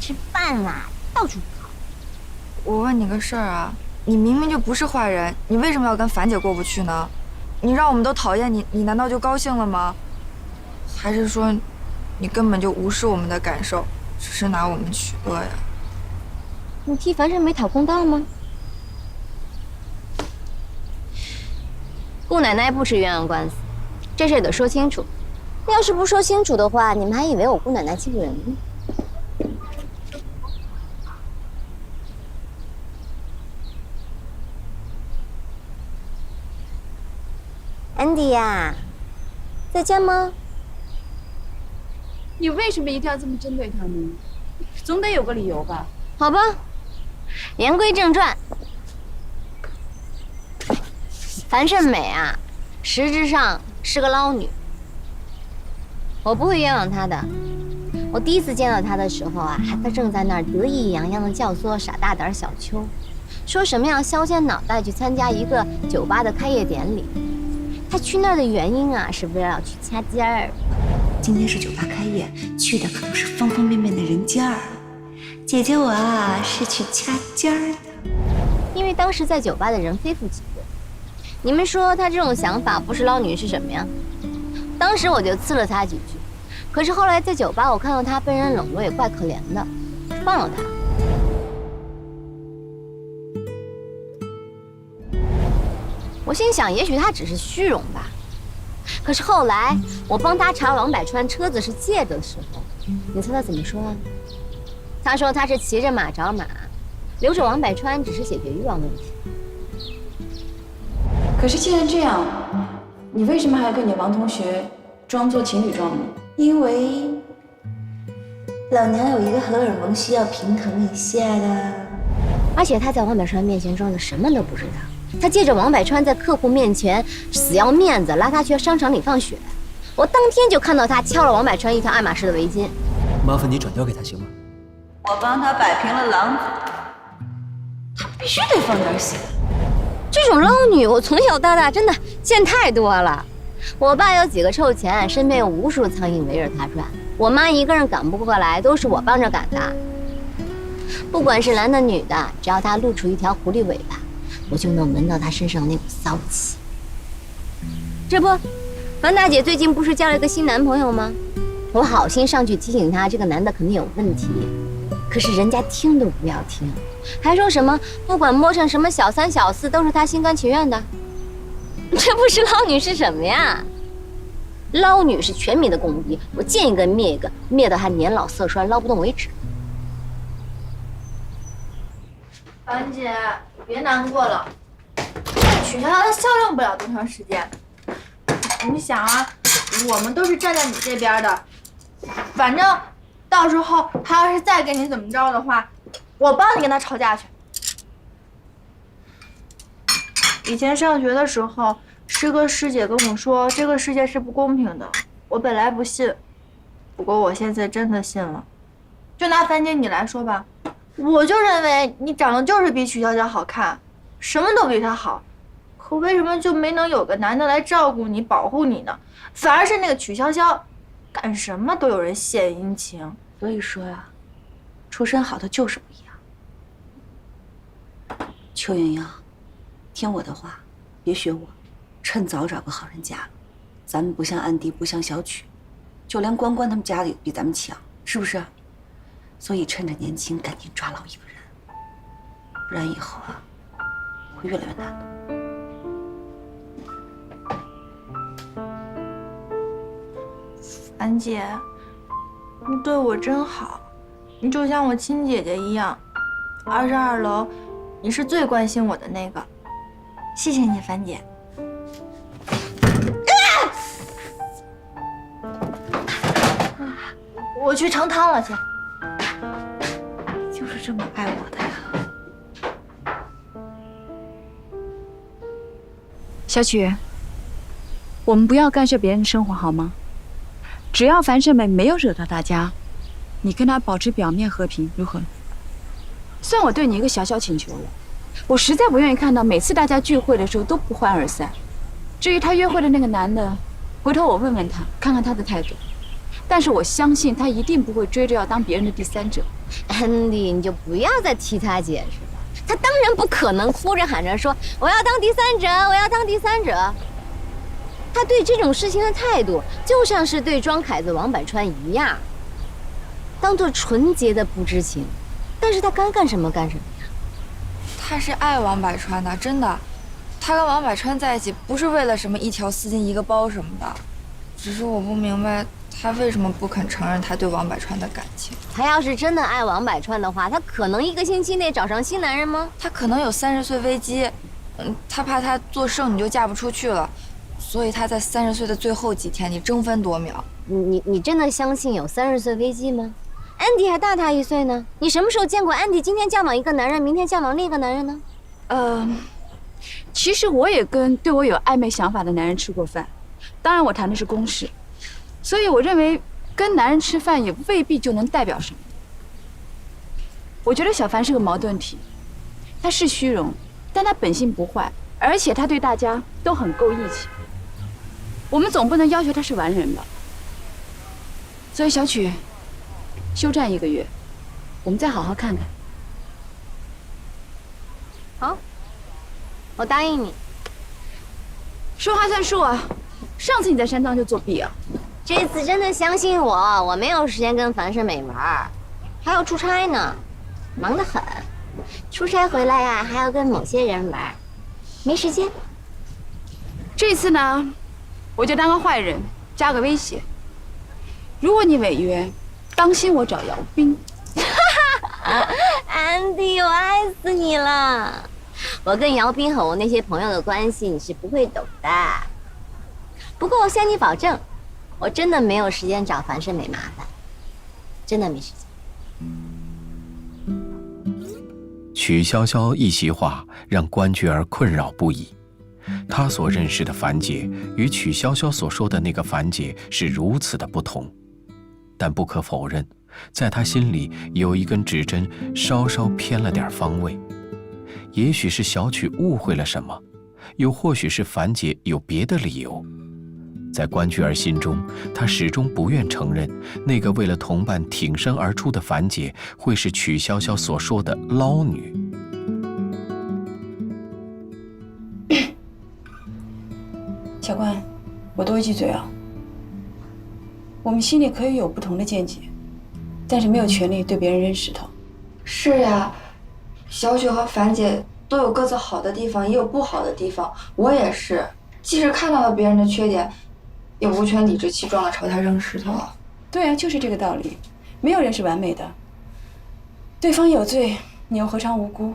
吃饭啊，到处跑。我问你个事儿啊，你明明就不是坏人，你为什么要跟樊姐过不去呢？你让我们都讨厌你，你难道就高兴了吗？还是说，你根本就无视我们的感受，只是拿我们取乐呀？你替樊胜美讨公道吗？顾奶奶不吃鸳鸯官司，这事得说清楚。要是不说清楚的话，你们还以为我顾奶奶欺负人呢。安迪呀，在家吗？你为什么一定要这么针对他呢？总得有个理由吧？好吧，言归正传，樊胜美啊，实质上是个捞女。我不会冤枉她的。我第一次见到她的时候啊，她正在那儿得意洋洋地教唆傻大胆小秋，说什么要削尖脑袋去参加一个酒吧的开业典礼。她去那儿的原因啊，是为了要去掐尖儿。今天是酒吧开业，去的可都是方方面面的人家儿。姐姐我啊，是去掐尖儿的。因为当时在酒吧的人非富即贵，你们说她这种想法不是捞女是什么呀？当时我就呲了她几句，可是后来在酒吧我看到她被人冷落，也怪可怜的，放了她。我心想，也许她只是虚荣吧。可是后来我帮她查王百川车子是借的时候，你猜她怎么说啊？她说她是骑着马找马，留着王百川只是解决欲望问题。可是既然这样，你为什么还要跟你王同学装作情侣状呢？因为老娘有一个荷尔蒙需要平衡一下的。而且她在王百川面前装的什么都不知道。他借着王百川在客户面前死要面子，拉他去商场里放血。我当天就看到他敲了王百川一条爱马仕的围巾。麻烦你转交给他行吗？我帮他摆平了狼子，他必须得放点血。这种捞女，我从小到大真的见太多了。我爸有几个臭钱，身边有无数苍蝇围着他转。我妈一个人赶不过来，都是我帮着赶的。不管是男的女的，只要他露出一条狐狸尾巴，我就能闻到他身上那股骚气。这不，樊大姐最近不是交了一个新男朋友吗？我好心上去提醒她，这个男的肯定有问题，可是人家听都不要听，还说什么不管摸上什么小三小四都是他心甘情愿的。这不是捞女是什么呀？捞女是全民的公敌，我见一个灭一个，灭到他年老色衰捞不动为止。樊姐，别难过了，取消它销量不了多长时间。你想啊，我们都是站在你这边的，反正到时候他要是再跟你怎么着的话，我帮你跟他吵架去。以前上学的时候，师哥师姐跟我说这个世界是不公平的，我本来不信，不过我现在真的信了。就拿樊姐你来说吧。我就认为你长得就是比曲筱绡好看，什么都比她好，可为什么就没能有个男的来照顾你、保护你呢？反而是那个曲筱绡，干什么都有人献殷勤。所以说呀，出身好的就是不一样。邱莹莹，听我的话，别学我，趁早找个好人嫁了。咱们不像安迪，不像小曲，就连关关他们家里比咱们强，是不是？所以趁着年轻，赶紧抓牢一个人，不然以后啊，会越来越难的。樊姐，你对我真好，你就像我亲姐姐一样。22楼，你是最关心我的那个，谢谢你，樊姐。我去盛汤了去。就是这么爱我的呀。小曲，我们不要干涉别人的生活好吗？只要樊胜美没有惹到大家，你跟她保持表面和平，如何？算我对你一个小小请求了。我实在不愿意看到每次大家聚会的时候都不欢而散。至于她约会的那个男的，回头我问问他，看看他的态度。但是我相信他一定不会追着要当别人的第三者。安迪，你就不要再替他解释了。他当然不可能哭着喊着说我要当第三者，我要当第三者。他对这种事情的态度，就像是对庄凯子、王百川一样，当做纯洁的不知情。但是他该干什么干什么呀。他是爱王百川的，真的。他跟王百川在一起不是为了什么一条丝巾一个包什么的，只是我不明白他为什么不肯承认他对王百川的感情。他要是真的爱王百川的话，他可能1个星期内找上新男人吗？他可能有30岁危机，他怕他做剩女就嫁不出去了，所以他在30岁的最后几天里争分夺秒。你真的相信有30岁危机吗？安迪还大他1岁呢，你什么时候见过安迪今天交往一个男人，明天交往另一个男人呢？其实我也跟对我有暧昧想法的男人吃过饭，当然我谈的是公事，所以我认为跟男人吃饭也未必就能代表什么。我觉得小凡是个矛盾体，他是虚荣，但他本性不坏，而且他对大家都很够义气。我们总不能要求他是完人吧？所以小曲，休战1个月，我们再好好看看。好，我答应你。说话算数啊！上次你在山庄就作弊啊！这次真的相信我，我没有时间跟樊胜美玩，还要出差呢，忙得很。出差回来呀，还要跟某些人玩，没时间。这次呢，我就当个坏人，加个威胁。如果你违约，当心我找姚兵。安迪，我爱死你了！我跟姚兵和我那些朋友的关系你是不会懂的。不过我向你保证，我真的没有时间找樊胜美麻烦，真的没时间。曲筱绡一席话让关雎儿困扰不已。他所认识的樊姐与曲筱绡所说的那个樊姐是如此的不同，但不可否认，在他心里有一根指针稍稍偏了点方位。也许是小曲误会了什么，又或许是樊姐有别的理由。在关雎儿心中，他始终不愿承认那个为了同伴挺身而出的樊姐会是曲筱绡所说的捞女。小关，我多一句嘴啊，我们心里可以有不同的见解，但是没有权利对别人扔石头。是呀，小雪和樊姐都有各自好的地方，也有不好的地方。我也是，即使看到了别人的缺点，也无权理直气壮地朝他扔石头。对啊，就是这个道理，没有人是完美的。对方有罪，你又何尝无辜？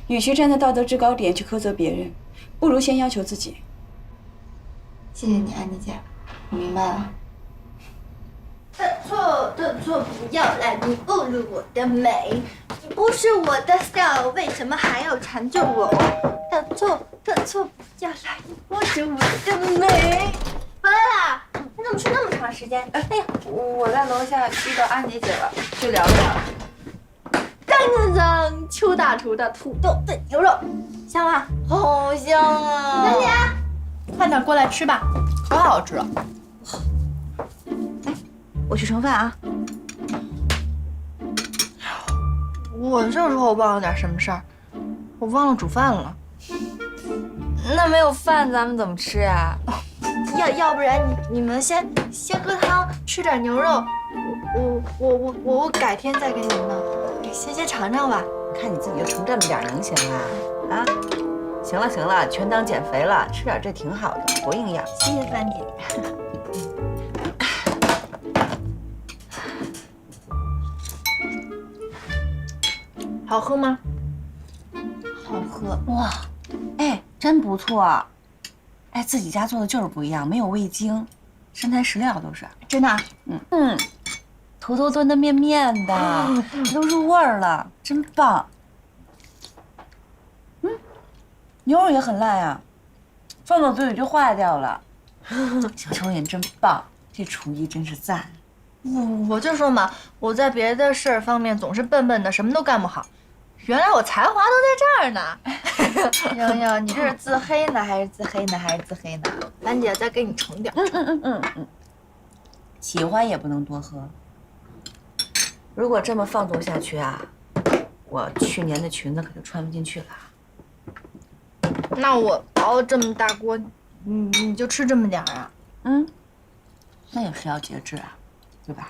与其站在道德制高点去苛责别人，不如先要求自己。谢谢你，安妮姐，我明白了。顿挫，不要来你侮辱我的美，你不是我的 style， 为什么还要缠着我？顿挫，不要来你侮辱我的美。回来啦！你怎么去那么长时间？哎呀，我在楼下遇到安妮姐了，就聊聊。当，邱大厨的土豆炖牛肉，香吗？好香啊！安妮，快点过来吃吧，可好吃了。我去盛饭啊。我这时候忘了点什么事儿，我忘了煮饭了。那没有饭咱们怎么吃呀？要不然你们先喝汤，吃点牛肉，我改天再给你们弄，先尝尝吧。看你自己就盛这么点，能行啊？啊，行了，全当减肥了，吃点这挺好的，多营养。谢谢范姐。好喝吗？好喝哇，哎，真不错。哎，自己家做的就是不一样，没有味精，真材实料都是。真的？土豆炖的面的，都入味儿了，真棒。牛肉也很烂啊，放到嘴里就坏掉了。小蚯蚓真棒，这厨艺真是赞。我就说嘛，我在别的事儿方面总是笨笨的，什么都干不好。原来我才华都在这儿呢。洋洋，你这是自黑呢，还是自黑呢？还是自黑呢？兰姐再给你盛点。喜欢也不能多喝。如果这么放纵下去啊，我去年的裙子可就穿不进去了。那我熬了这么大锅，你就吃这么点儿啊？嗯，那也是要节制啊，对吧？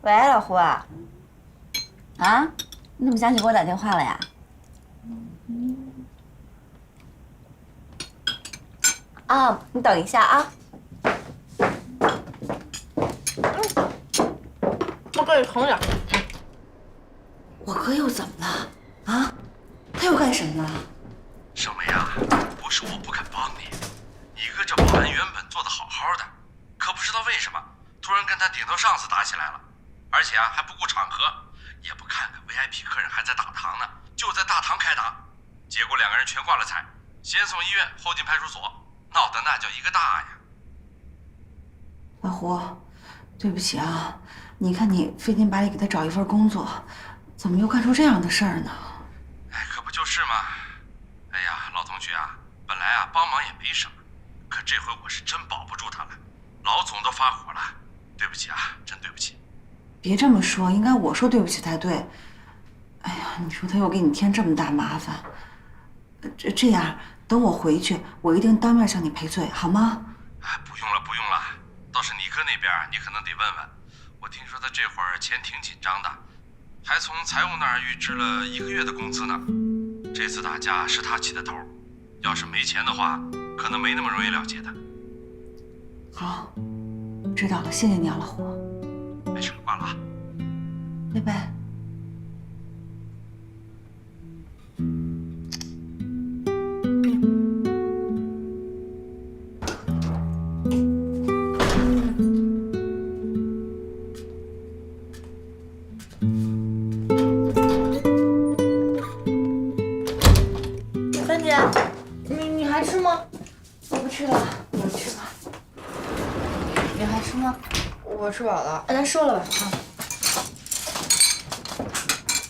喂，老胡啊，你怎么想起给我打电话了呀？啊，你等一下啊。我给你盛点。我哥又怎么了？啊？他又干什么了？小梅啊，不是我不肯帮你，你哥这保安原本做得好好的，可不知道为什么突然跟他顶头上司打起来了，而且还不顾场合，也不看看 VIP 客人还在大堂呢，就在大堂开打，结果两个人全挂了彩，先送医院，后进派出所，闹得那叫一个大呀。老胡，对不起啊，你看你费劲巴力给他找一份工作，怎么又干出这样的事儿呢？哎，可不就是嘛。哎呀，老同学啊，本来啊帮忙也没什么，可这回我是真保不住他了，老总都发火了，对不起啊，真对不起。别这么说，应该我说对不起才对。哎呀，你说他又给你添这么大麻烦，这样，等我回去，我一定当面向你赔罪，好吗？哎，不用了，不用了，倒是你哥那边你可能得问问，我听说他这会儿钱挺紧张的，还从财务那儿预支了1个月的工资呢。这次打架是他起的头，要是没钱的话，可能没那么容易了结的。好，知道了，谢谢你啊，老胡。没事，挂了啊。拜拜。三姐，你还吃吗？我不吃了，你们吃吧。你还吃吗？我吃饱了。那咱收了吧。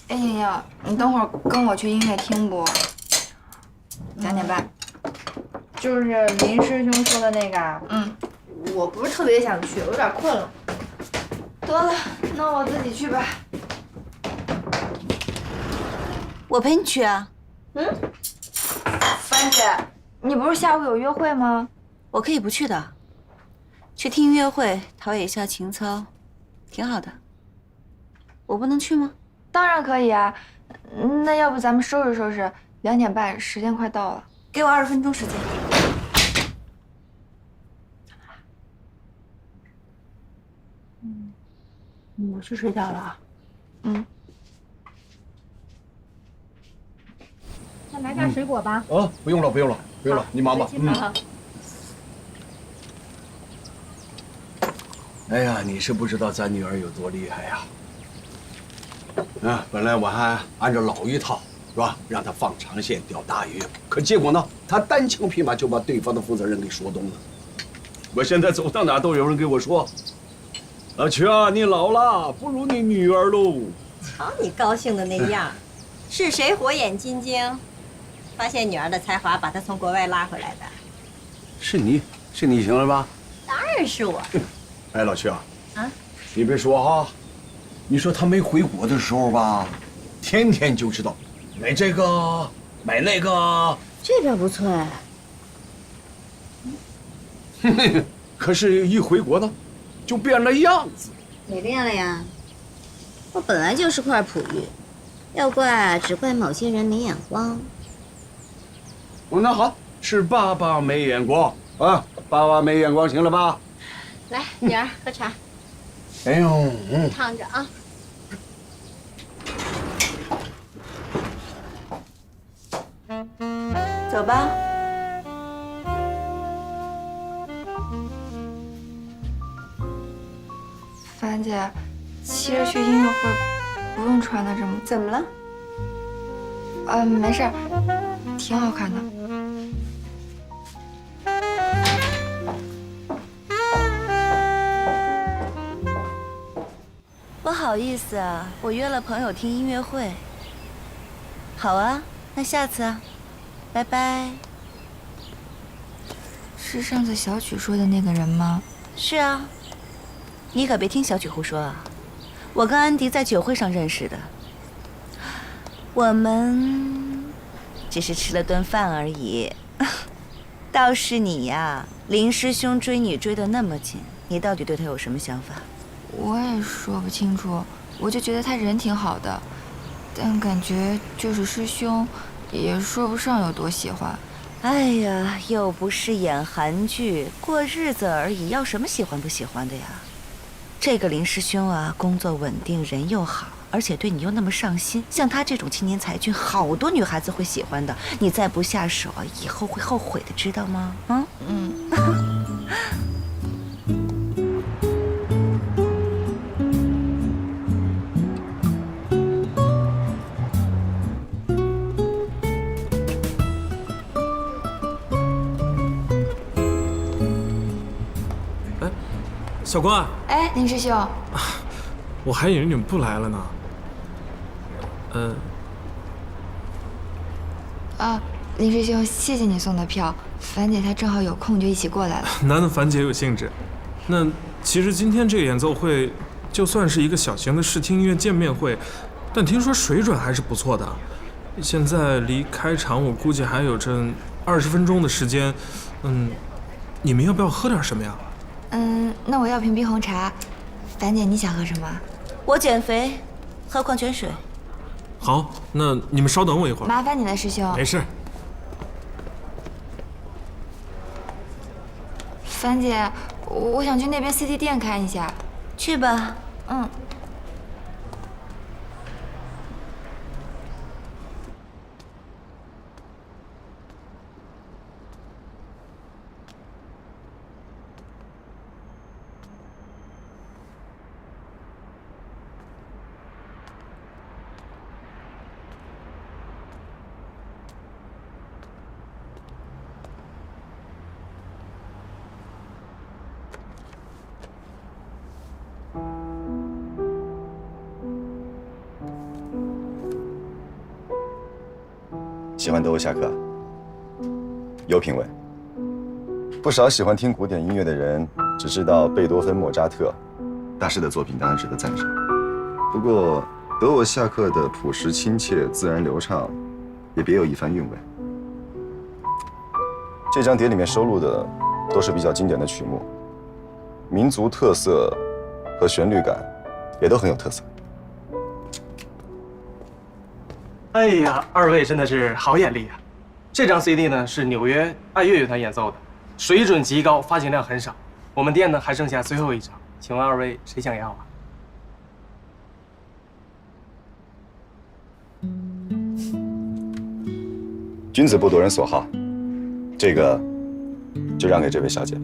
哎，莹莹，你等会儿跟我去音乐厅不？2点半。就是林师兄说的那个。我不是特别想去，我有点困了。得了，那我自己去吧。我陪你去啊。帆姐，你不是下午有约会吗？我可以不去的，去听音乐会，陶冶一下情操，挺好的。我不能去吗？当然可以啊。那要不咱们收拾收拾，2点半，时间快到了。给我20分钟时间。我去睡觉了啊。再来点水果吧。不用了，不用了，不用了，你忙吧。哎呀，你是不知道咱女儿有多厉害呀！本来我还按照老一套，是吧？让她放长线钓大鱼，可结果呢，她单枪匹马就把对方的负责人给说动了。我现在走到哪都有人跟我说：“老曲啊，你老了，不如你女儿喽。”瞧你高兴的那样，是谁火眼金睛，发现女儿的才华，把她从国外拉回来的？是你行了吧？当然是我。哎，老曲啊，你别说哈，你说他没回国的时候吧，天天就知道买这个买那个。这边不错哎。可是，一回国呢，就变了样子。没变了呀，我本来就是块璞玉，要怪只怪某些人没眼光。那好，是爸爸没眼光啊，爸爸没眼光，行了吧？来，女儿喝茶。哎呦，烫着啊。走吧。帆姐，其实去音乐会不用穿的这么……怎么了？没事儿，挺好看的。不好意思啊，我约了朋友听音乐会。好啊，那下次啊，拜拜。是上次小曲说的那个人吗？是啊，你可别听小曲胡说啊！我跟安迪在酒会上认识的，我们只是吃了顿饭而已。倒是你呀，林师兄追你追得那么紧，你到底对他有什么想法？我也说不清楚，我就觉得他人挺好的，但感觉就是师兄，也说不上有多喜欢。哎呀，又不是演韩剧，过日子而已，要什么喜欢不喜欢的呀？这个林师兄啊，工作稳定，人又好，而且对你又那么上心，像他这种青年才俊，好多女孩子会喜欢的。你再不下手啊，以后会后悔的，知道吗？啊？小关，哎，林师兄，我还以为你们不来了呢。林师兄，谢谢你送的票，樊姐她正好有空，就一起过来了。难得樊姐有兴致。那其实今天这个演奏会，就算是一个小型的试听音乐见面会，但听说水准还是不错的。现在离开场我估计还有这20分钟的时间，你们要不要喝点什么呀？那我要瓶冰红茶。樊姐，你想喝什么？我减肥，喝矿泉水。好，那你们稍等我一会儿。麻烦你了，师兄。没事。樊姐，我想去那边 CD 店看一下。去吧。喜欢德国夏克，有品位。不少喜欢听古典音乐的人只知道贝多芬、莫扎特，大师的作品当然值得赞赏。不过，德沃夏克的朴实亲切、自然流畅，也别有一番韵味。这张碟里面收录的都是比较经典的曲目，民族特色和旋律感也都很有特色。哎呀，二位真的是好眼力啊！这张 CD 呢是纽约爱乐乐团演奏的，水准极高，发行量很少。我们店呢还剩下最后一张，请问二位谁想要啊？君子不夺人所好，这个就让给这位小姐了。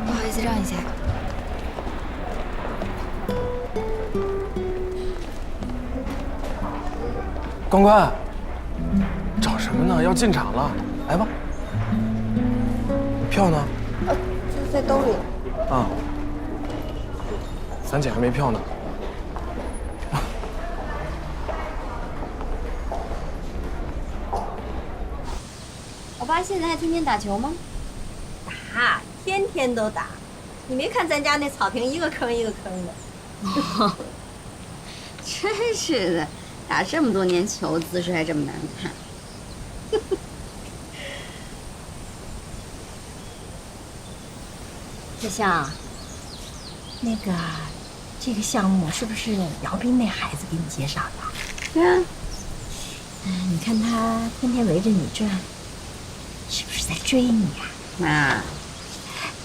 不好意思，让一下。关关，找什么呢？要进场了，来吧。票呢？在兜里。啊，咱姐还没票呢。我爸现在还天天打球吗？打，天天都打。你没看咱家那草坪一个坑一个坑的。真是的，打这么多年球，姿势还这么难看。小香，那个，这个项目是不是姚斌那孩子给你介绍的？对啊。你看他天天围着你转，是不是在追你啊？妈，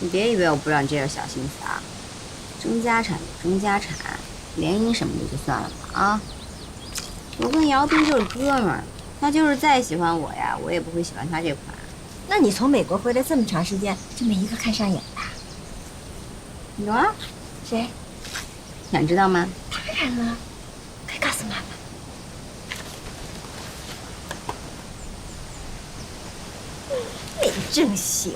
你别以为我不知道你这点小心思啊。争家产就争家产，联姻什么的就算了吧啊。我跟姚斌就是哥们儿，他就是再喜欢我呀，我也不会喜欢他这款。那你从美国回来这么长时间，就没一个看上眼的？有啊。谁？想知道吗？当然了，快告诉妈妈。美真行。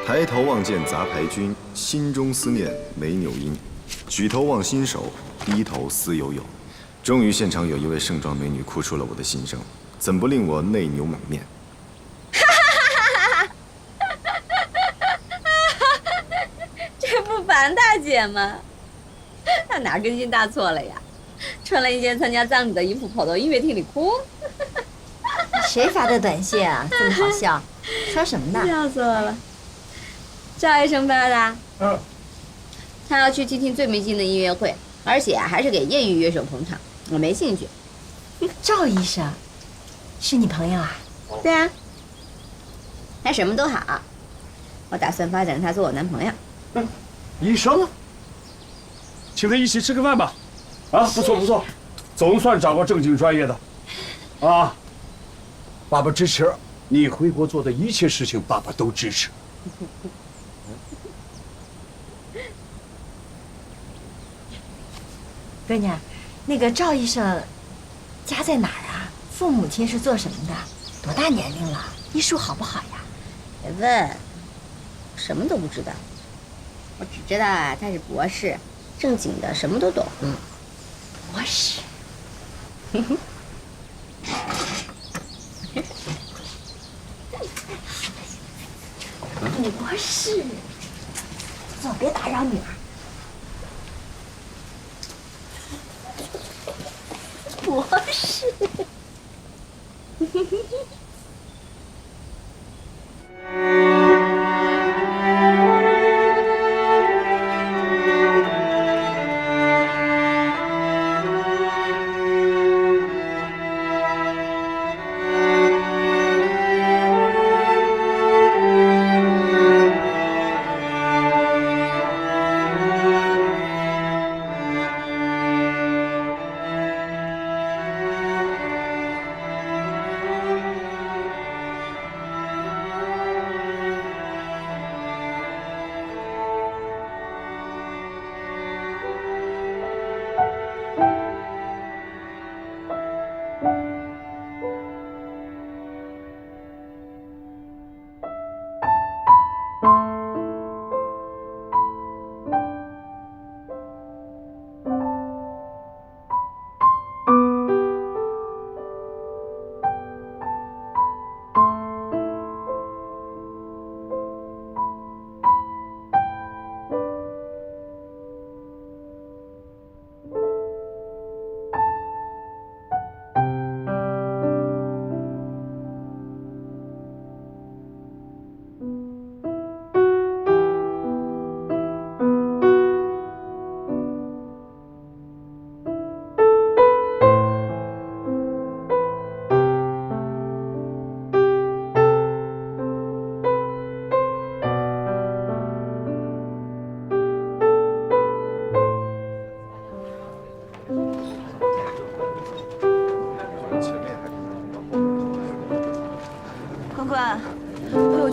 抬头望见杂牌军，心中思念美纽英。举头望新手，低头思友友。终于现场有一位盛装美女哭出了我的心声，怎不令我内牛满面？这不樊大姐吗？她哪根筋搭错了呀？穿了一件参加葬礼的衣服跑到音乐厅里哭。谁发的短信啊？这么好笑，说什么呢？笑死我了。赵医生发的。他要去听听最没劲的音乐会，而且还是给业余乐手捧场，我没兴趣。赵医生，是你朋友啊？对啊，他什么都好，我打算发展他做我男朋友。医生，请他一起吃个饭吧。啊，不错不错，总算找个正经专业的。啊，爸爸支持你回国做的一切事情，爸爸都支持。闺女，那个赵医生家在哪儿啊？父母亲是做什么的？多大年龄了？医术好不好呀？别问，什么都不知道。我只知道啊，他是博士，正经的什么都懂。博士。女博士，坐，别打扰女儿。博士。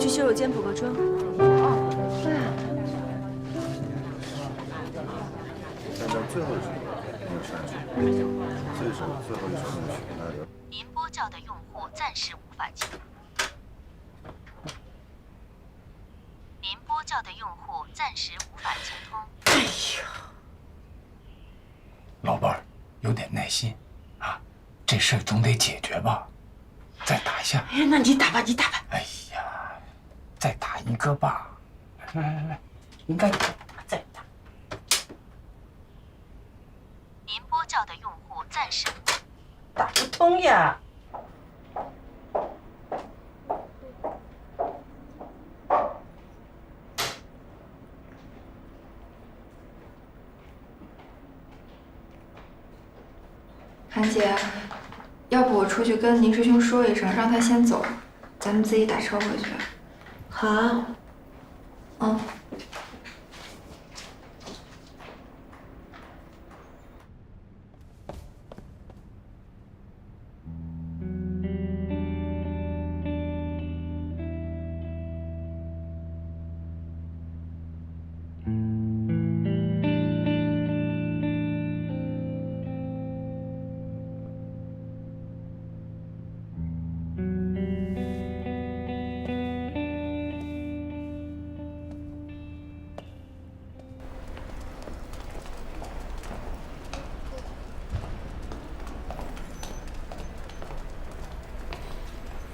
去洗手间补个妆。最后一首没有删去，这首最后一首没有取，那留。您拨叫的用户暂时无法接。您拨叫的用户暂时无法接通。哎呦，老伴儿，有点耐心啊，这事儿总得解决吧？再打一下。哎，那你打吧，你打吧。哎呀，再打一个吧。来，应该再打。您拨叫的用户暂时打不通呀。韩姐，要不我出去跟林师兄说一声，让他先走，咱们自己打车回去。好。嗯。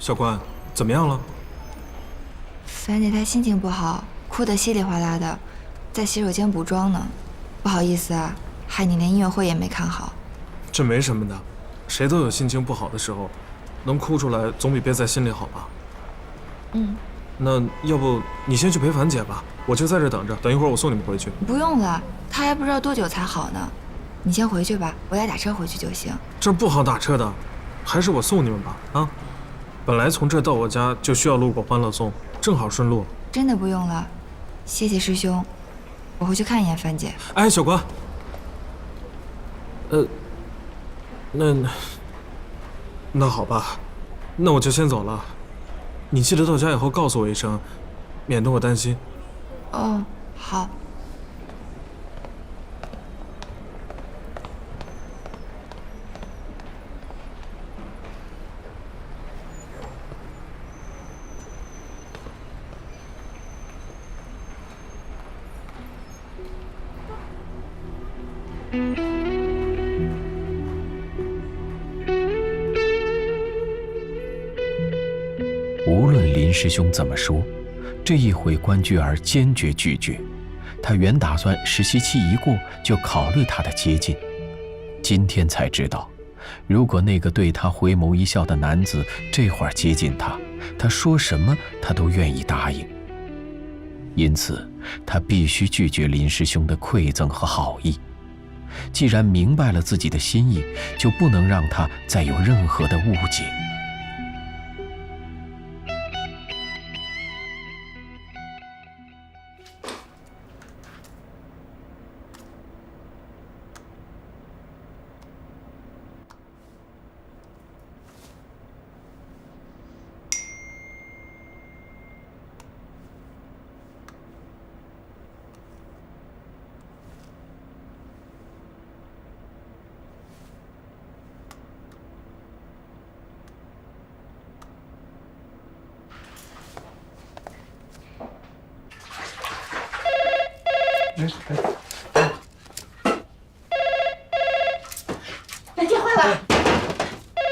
小关，怎么样了？樊姐她心情不好，哭得稀里哗啦的，在洗手间补妆呢。不好意思啊，害你连音乐会也没看好。这没什么的，谁都有心情不好的时候，能哭出来总比憋在心里好吧？嗯。那要不你先去陪樊姐吧，我就在这等着，等一会儿我送你们回去。不用了，她还不知道多久才好呢。你先回去吧，我俩打车回去就行。这不好打车的，还是我送你们吧。啊。本来从这到我家就需要路过欢乐颂，正好顺路。真的不用了，谢谢师兄，我回去看一眼樊姐。哎，小关，那好吧，那我就先走了。你记得到家以后告诉我一声，免得我担心。哦，好。无论林师兄怎么说，这一回关雎儿坚决拒绝。他原打算实习期一过就考虑他的接近，今天才知道，如果那个对他回眸一笑的男子这会儿接近他，他说什么他都愿意答应。因此，他必须拒绝林师兄的馈赠和好意。既然明白了自己的心意，就不能让他再有任何的误解。来电话了，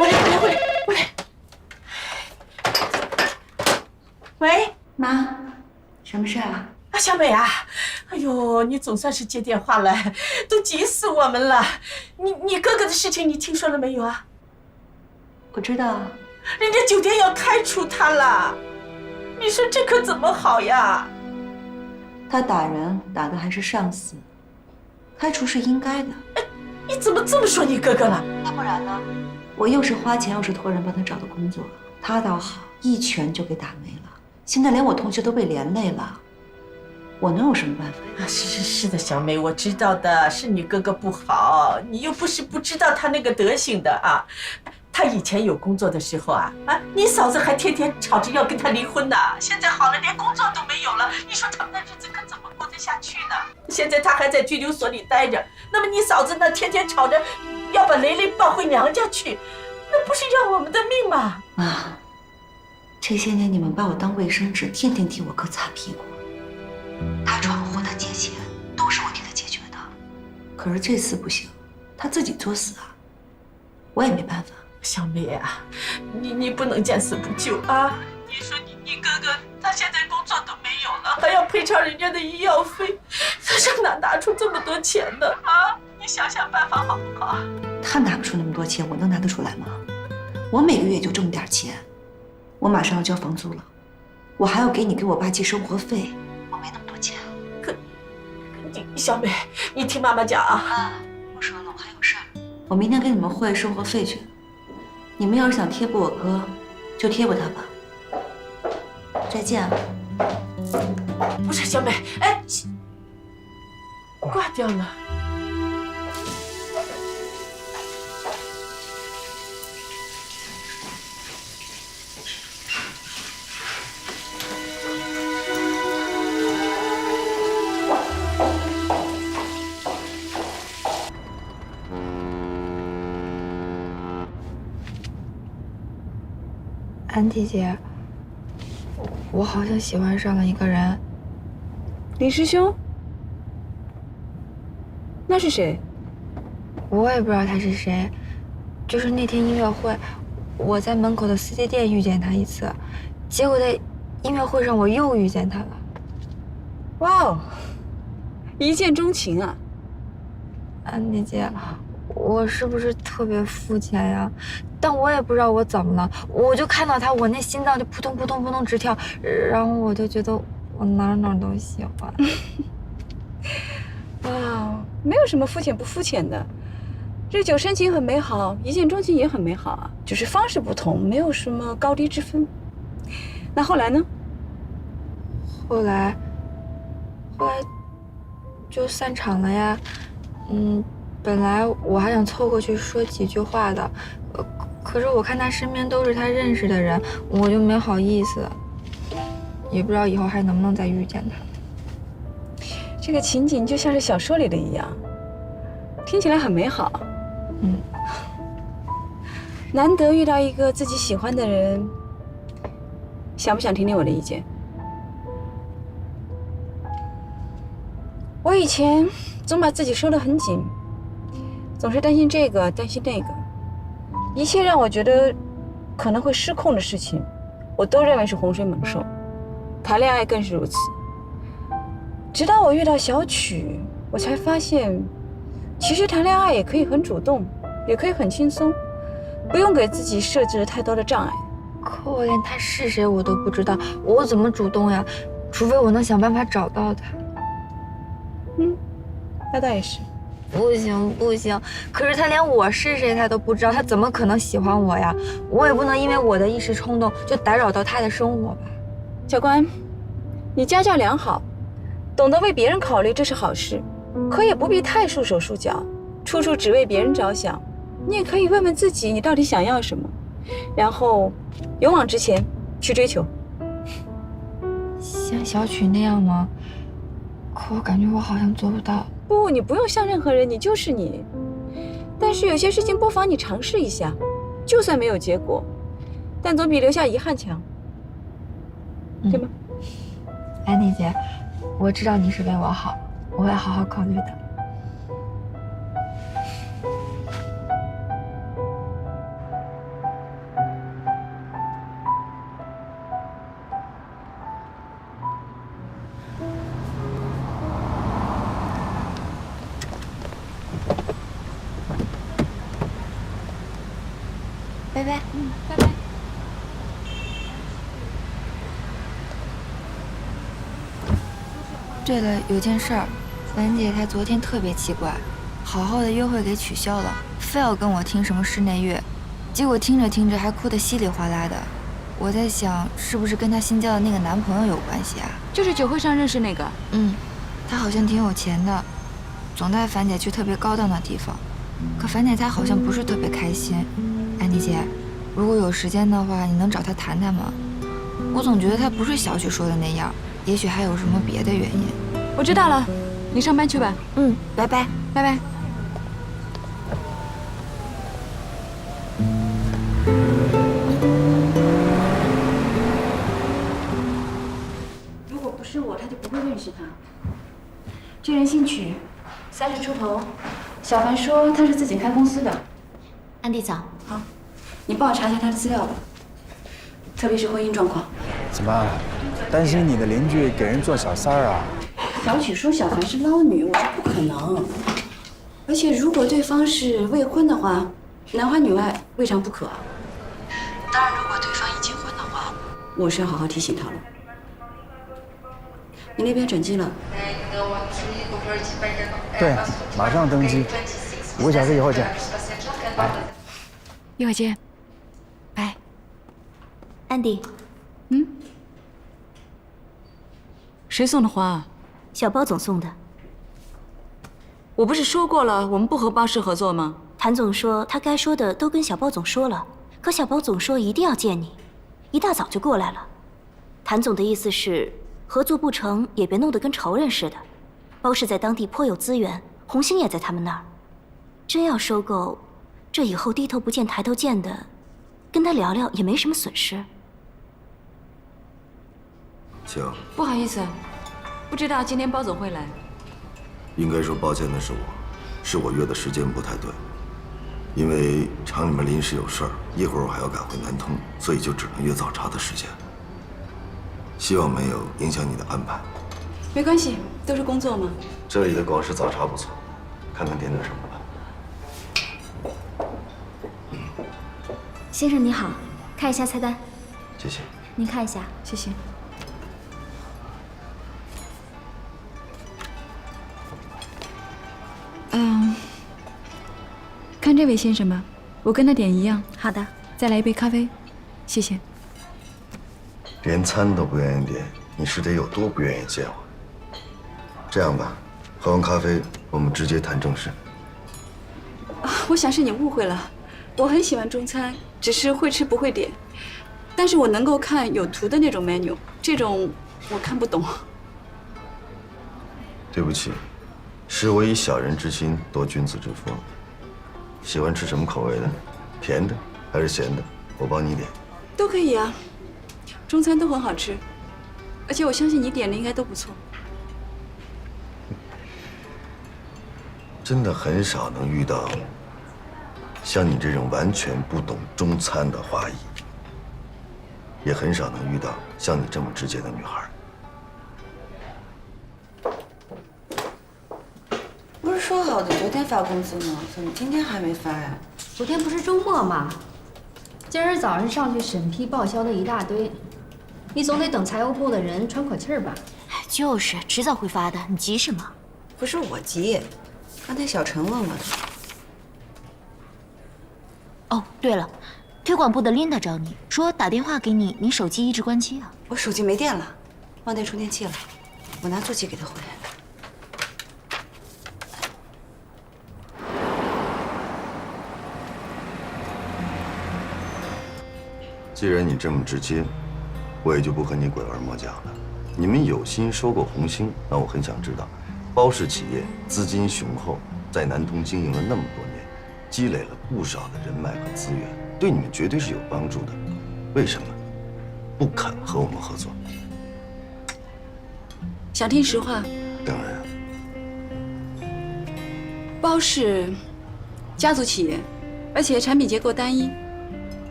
我来。喂，妈，什么事啊？啊，小美啊，哎呦，你总算是接电话了，都急死我们了。你哥哥的事情你听说了没有啊？我知道，人家酒店要开除他了，你说这可怎么好呀？他打人打的还是上司，开除是应该的。你怎么这么说你哥哥了？那不然呢？我又是花钱又是托人帮他找的工作，他倒好，一拳就给打没了。现在连我同学都被连累了，我能有什么办法？啊，是的，小美，我知道的，是你哥哥不好，你又不是不知道他那个德行的啊。他以前有工作的时候啊，你嫂子还天天吵着要跟他离婚呢。现在好了，连工作都没有了，你说他们的日子可怎么过得下去呢？现在他还在拘留所里待着，那么你嫂子呢，天天吵着要把雷雷抱回娘家去，那不是要我们的命吗？妈，这些年你们把我当卫生纸，天天替我哥擦屁股。他闯祸，他借钱，都是我替他解决的。可是这次不行，他自己作死啊，我也没办法。小梅啊，你不能见死不救啊！你说你哥哥他现在工作都没有了，还要赔偿人家的医药费，他上哪拿出这么多钱呢？啊，你想想办法好不好？他拿不出那么多钱，我能拿得出来吗？我每个月就这么点钱，我马上要交房租了，我还要给我爸寄生活费，我没那么多钱。小梅，你听妈妈讲啊！我说了，我还有事儿，我明天跟你们汇生活费去。你们要是想贴补我哥，就贴补他吧。再见啊！不是小美，哎，挂掉了。安迪姐，我好像喜欢上了一个人。林师兄？那是谁？我也不知道他是谁，就是那天音乐会，我在门口的CD店遇见他一次，结果在音乐会上我又遇见他了。哇哦，一见钟情啊！安迪姐，我是不是特别肤浅呀？但我也不知道我怎么了，我就看到他，我那心脏就扑通扑通扑通直跳，然后我就觉得我哪都喜欢。哇，没有什么肤浅不肤浅的，日久生情很美好，一见钟情也很美好啊，只是方式不同，没有什么高低之分。那后来呢？后来就散场了呀。本来我还想凑过去说几句话的，可是我看他身边都是他认识的人，我就没好意思，也不知道以后还能不能再遇见他。这个情景就像是小说里的一样，听起来很美好。难得遇到一个自己喜欢的人，想不想听听我的意见？我以前总把自己收得很紧，总是担心这个担心那个，一切让我觉得可能会失控的事情，我都认为是洪水猛兽，谈恋爱更是如此。直到我遇到小曲，我才发现，其实谈恋爱也可以很主动，也可以很轻松，不用给自己设置太多的障碍。可我连他是谁我都不知道，我怎么主动呀？除非我能想办法找到他。那倒也是。不行，可是他连我是谁他都不知道，他怎么可能喜欢我呀？我也不能因为我的一时冲动就打扰到他的生活吧。小关，你家教良好，懂得为别人考虑，这是好事，可也不必太束手束脚，处处只为别人着想。你也可以问问自己，你到底想要什么，然后勇往直前去追求。像小曲那样吗？可我感觉我好像做不到。不，你不用像任何人，你就是你。但是有些事情不妨你尝试一下，就算没有结果，但总比留下遗憾强，对吗？安妮姐，我知道你是为我好，我会好好考虑的。拜拜。拜拜。对了，有件事儿，兰姐她昨天特别奇怪，好好的约会给取消了，非要跟我听什么室内乐，结果听着听着还哭得稀里哗啦的。我在想，是不是跟她新交的那个男朋友有关系啊？就是酒会上认识那个。他好像挺有钱的，总带樊姐去特别高档的地方，可樊姐她好像不是特别开心。安迪姐，如果有时间的话，你能找她谈谈吗？我总觉得她不是小雪说的那样，也许还有什么别的原因。我知道了，你上班去吧。嗯，拜拜，拜拜。如果不是我，他就不会认识他。这人姓曲，30出头。小凡说他是自己开公司的。安迪早。好，你帮我查一下他的资料吧，特别是婚姻状况。怎么，担心你的邻居给人做小三儿啊？小曲说小凡是捞女，我说不可能。而且如果对方是未婚的话，男欢女爱未尝不可。当然，如果对方已经婚的话，我是要好好提醒他了。你那边转机了？对，马上登机，5个小时以后见。拜。一会儿见。拜。安迪。谁送的花？小包总送的。我不是说过了，我们不和包氏合作吗？谭总说他该说的都跟小包总说了，可小包总说一定要见你，一大早就过来了。谭总的意思是，合作不成也别弄得跟仇人似的。包氏在当地颇有资源，红星也在他们那儿。真要收购，这以后低头不见抬头见的，跟他聊聊也没什么损失。请。不好意思，不知道今天包总会来。应该说抱歉的是我，是我约的时间不太对，因为厂里面临时有事儿，一会儿我还要赶回南通，所以就只能约早茶的时间。希望没有影响你的安排。没关系，都是工作嘛。这里的广式早茶不错，看看点点什么吧。先生你好，看一下菜单。谢谢。您看一下，谢谢。看这位先生吧，我跟他点一样。好的，再来一杯咖啡，谢谢。连餐都不愿意点，你是得有多不愿意见我？这样吧，喝完咖啡，我们直接谈正事。我想是你误会了，我很喜欢中餐，只是会吃不会点。但是我能够看有图的那种 menu， 这种我看不懂。对不起，是我以小人之心夺君子之腹。喜欢吃什么口味的？甜的还是咸的？我帮你点。都可以啊，中餐都很好吃，而且我相信你点的应该都不错。真的很少能遇到像你这种完全不懂中餐的华裔，也很少能遇到像你这么直接的女孩。不是说好的昨天发工资吗？怎么今天还没发呀？昨天不是周末吗？今儿早上上去审批报销的一大堆，你总得等财务部的人喘口气儿吧？就是，迟早会发的，你急什么？不是我急，刚才小陈问我的。哦，对了，推广部的琳达找你，说打电话给你，你手机一直关机啊。我手机没电了，忘带充电器了，我拿座机给他回。既然你这么直接，我也就不和你拐弯抹角了。你们有心收购红星，那我很想知道，包氏企业资金雄厚，在南通经营了那么多年，积累了不少的人脉和资源，对你们绝对是有帮助的。为什么不肯和我们合作？想听实话？当然。包氏家族企业，而且产品结构单一。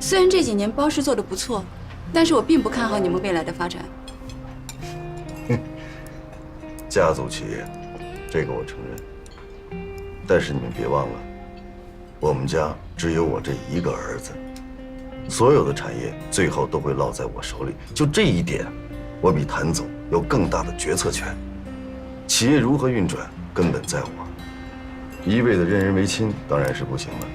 虽然这几年包氏做得不错，但是我并不看好你们未来的发展。家族企业，这个我承认。但是你们别忘了，我们家只有我这一个儿子，所有的产业最后都会落在我手里。就这一点，我比谭总有更大的决策权。企业如何运转，根本在我。一味的任人唯亲当然是不行了。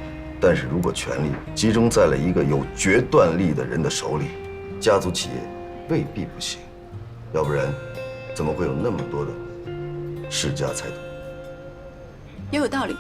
但是如果权力集中在了一个有决断力的人的手里，家族企业未必不行。要不然，怎么会有那么多的世家财团？也有道理。